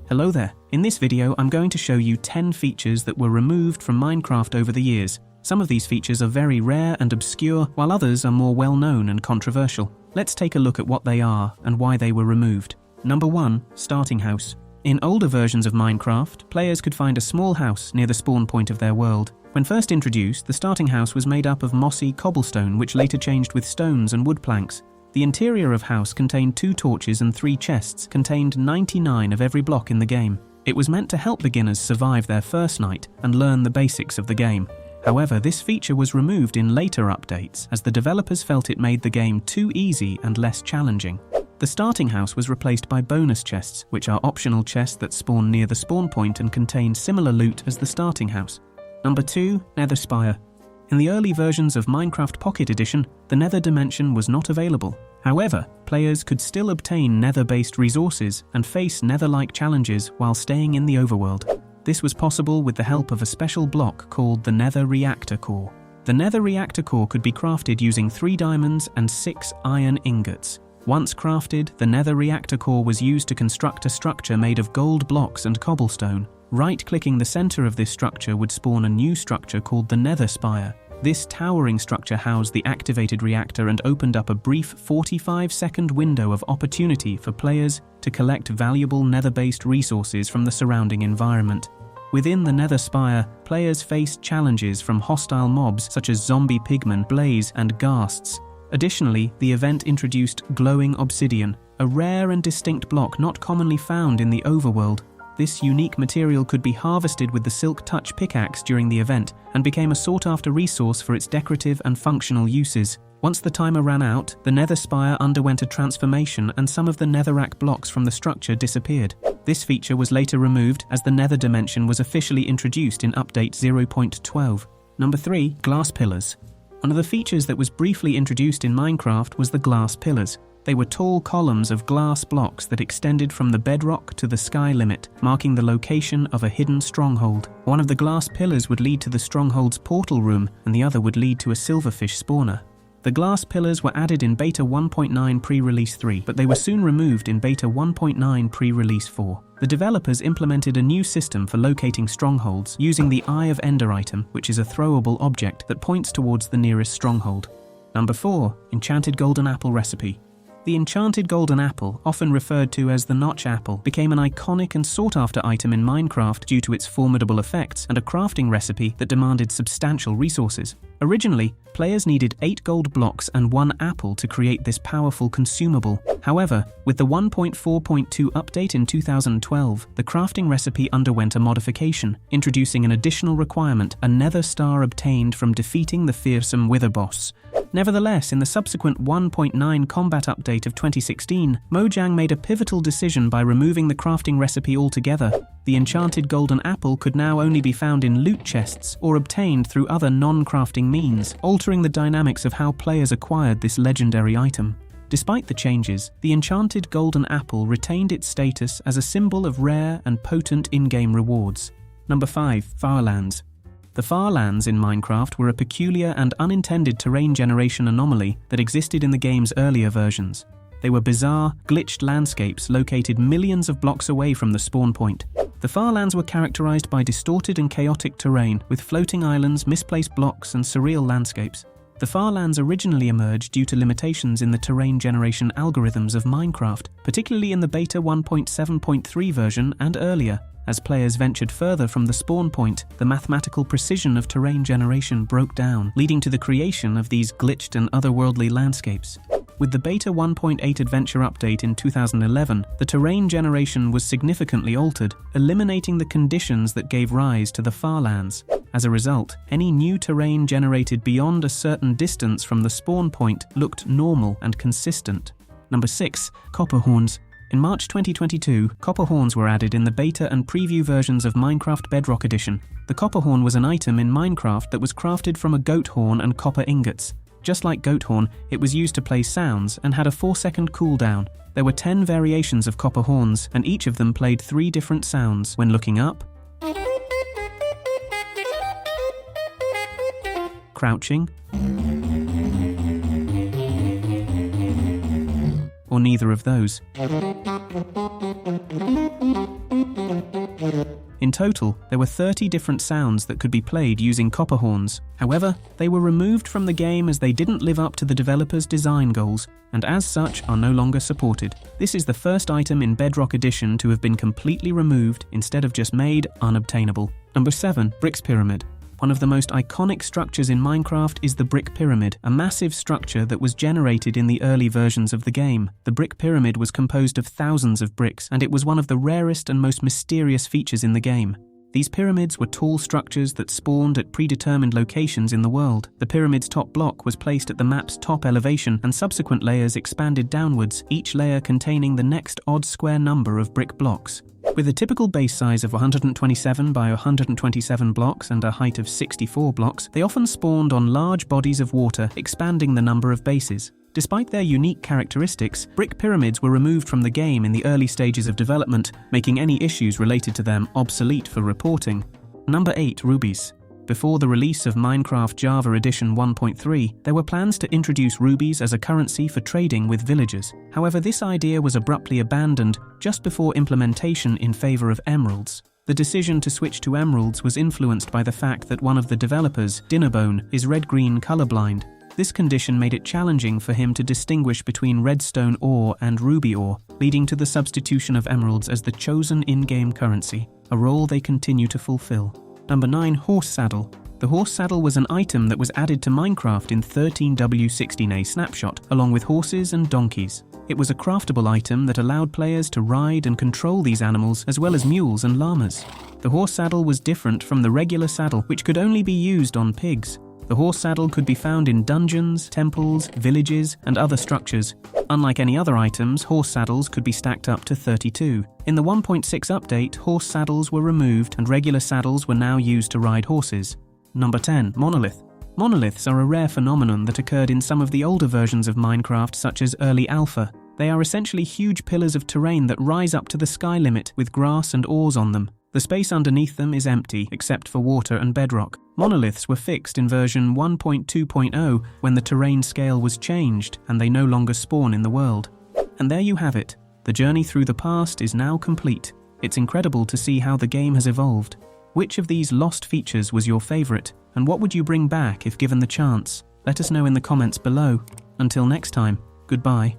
Hello there. In this video, I'm going to show you 10 features that were removed from Minecraft over the years. Some of these features are very rare and obscure, while others are more well-known and controversial. Let's take a look at what they are and why they were removed. Number 1. Starting house. In older versions of Minecraft, players could find a small house near the spawn point of their world. When first introduced, the starting house was made up of mossy cobblestone, which later changed with stones and wood planks. The interior of house contained 2 torches and 3 chests, contained 99 of every block in the game. It was meant to help beginners survive their first night and learn the basics of the game. However, this feature was removed in later updates as the developers felt it made the game too easy and less challenging. The starting house was replaced by bonus chests, which are optional chests that spawn near the spawn point and contain similar loot as the starting house. Number 2. Nether Spire. In the early versions of Minecraft Pocket Edition, the Nether dimension was not available. However, players could still obtain Nether-based resources and face Nether-like challenges while staying in the overworld. This was possible with the help of a special block called the Nether reactor core. The Nether reactor core could be crafted using 3 diamonds and 6 iron ingots. Once crafted, the Nether reactor core was used to construct a structure made of gold blocks and cobblestone. Right-clicking the center of this structure would spawn a new structure called the Nether Spire. This towering structure housed the activated reactor and opened up a brief 45-second window of opportunity for players to collect valuable Nether-based resources from the surrounding environment. Within the Nether Spire, players faced challenges from hostile mobs such as zombie pigmen, blaze, and ghasts. Additionally, the event introduced glowing obsidian, a rare and distinct block not commonly found in the overworld. This unique material could be harvested with the Silk Touch pickaxe during the event and became a sought-after resource for its decorative and functional uses. Once the timer ran out, the Nether Spire underwent a transformation and some of the netherrack blocks from the structure disappeared. This feature was later removed as the Nether dimension was officially introduced in Update 0.12. Number 3. Glass pillars. One of the features that was briefly introduced in Minecraft was the glass pillars. They were tall columns of glass blocks that extended from the bedrock to the sky limit, marking the location of a hidden stronghold. One of the glass pillars would lead to the stronghold's portal room, and the other would lead to a silverfish spawner. The glass pillars were added in Beta 1.9 pre-release 3, but they were soon removed in Beta 1.9 pre-release 4. The developers implemented a new system for locating strongholds using the Eye of Ender item, which is a throwable object that points towards the nearest stronghold. Number 4. Enchanted Golden Apple Recipe. The Enchanted Golden Apple, often referred to as the Notch Apple, became an iconic and sought-after item in Minecraft due to its formidable effects and a crafting recipe that demanded substantial resources. Originally, players needed 8 gold blocks and 1 apple to create this powerful consumable. However, with the 1.4.2 update in 2012, the crafting recipe underwent a modification, introducing an additional requirement, a Nether star obtained from defeating the fearsome Wither boss. Nevertheless, in the subsequent 1.9 combat update of 2016, Mojang made a pivotal decision by removing the crafting recipe altogether. The Enchanted Golden Apple could now only be found in loot chests or obtained through other non-crafting means, altering the dynamics of how players acquired this legendary item. Despite the changes, the Enchanted Golden Apple retained its status as a symbol of rare and potent in-game rewards. Number 5. Farlands. The Farlands in Minecraft were a peculiar and unintended terrain generation anomaly that existed in the game's earlier versions. They were bizarre, glitched landscapes located millions of blocks away from the spawn point. The Farlands were characterized by distorted and chaotic terrain, with floating islands, misplaced blocks, and surreal landscapes. The Farlands originally emerged due to limitations in the terrain generation algorithms of Minecraft, particularly in the Beta 1.7.3 version and earlier. As players ventured further from the spawn point, the mathematical precision of terrain generation broke down, leading to the creation of these glitched and otherworldly landscapes. With the Beta 1.8 Adventure update in 2011, the terrain generation was significantly altered, eliminating the conditions that gave rise to the Farlands. As a result, any new terrain generated beyond a certain distance from the spawn point looked normal and consistent. Number 6. Copper horns. In March 2022, copper horns were added in the beta and preview versions of Minecraft Bedrock Edition. The copper horn was an item in Minecraft that was crafted from a goat horn and copper ingots. Just like goat horn, it was used to play sounds and had a 4-second cooldown. There were 10 variations of copper horns, and each of them played 3 different sounds when looking up, crouching, or neither of those. In total, there were 30 different sounds that could be played using copper horns. However, they were removed from the game as they didn't live up to the developers' design goals, and as such are no longer supported. This is the first item in Bedrock Edition to have been completely removed instead of just made unobtainable. Number 7. Bricks Pyramid. One of the most iconic structures in Minecraft is the Brick Pyramid, a massive structure that was generated in the early versions of the game. The Brick Pyramid was composed of thousands of bricks, and it was one of the rarest and most mysterious features in the game. These pyramids were tall structures that spawned at predetermined locations in the world. The pyramid's top block was placed at the map's top elevation, and subsequent layers expanded downwards, each layer containing the next odd square number of brick blocks. With a typical base size of 127 by 127 blocks and a height of 64 blocks, they often spawned on large bodies of water, expanding the number of bases. Despite their unique characteristics, brick pyramids were removed from the game in the early stages of development, making any issues related to them obsolete for reporting. Number 8. Rubies. Before the release of Minecraft Java Edition 1.3, there were plans to introduce rubies as a currency for trading with villagers. However, this idea was abruptly abandoned just before implementation in favor of emeralds. The decision to switch to emeralds was influenced by the fact that one of the developers, Dinnerbone, is red-green colorblind. This condition made it challenging for him to distinguish between redstone ore and ruby ore, leading to the substitution of emeralds as the chosen in-game currency, a role they continue to fulfill. Number 9. Horse Saddle. The horse saddle was an item that was added to Minecraft in 13W16A Snapshot, along with horses and donkeys. It was a craftable item that allowed players to ride and control these animals, as well as mules and llamas. The horse saddle was different from the regular saddle, which could only be used on pigs. The horse saddle could be found in dungeons, temples, villages, and other structures. Unlike any other items, horse saddles could be stacked up to 32. In the 1.6 update, horse saddles were removed and regular saddles were now used to ride horses. Number 10. Monolith. Monoliths are a rare phenomenon that occurred in some of the older versions of Minecraft, such as Early Alpha. They are essentially huge pillars of terrain that rise up to the sky limit with grass and ores on them. The space underneath them is empty, except for water and bedrock. Monoliths were fixed in version 1.2.0 when the terrain scale was changed and they no longer spawn in the world. And there you have it. The journey through the past is now complete. It's incredible to see how the game has evolved. Which of these lost features was your favorite, and what would you bring back if given the chance? Let us know in the comments below. Until next time, goodbye.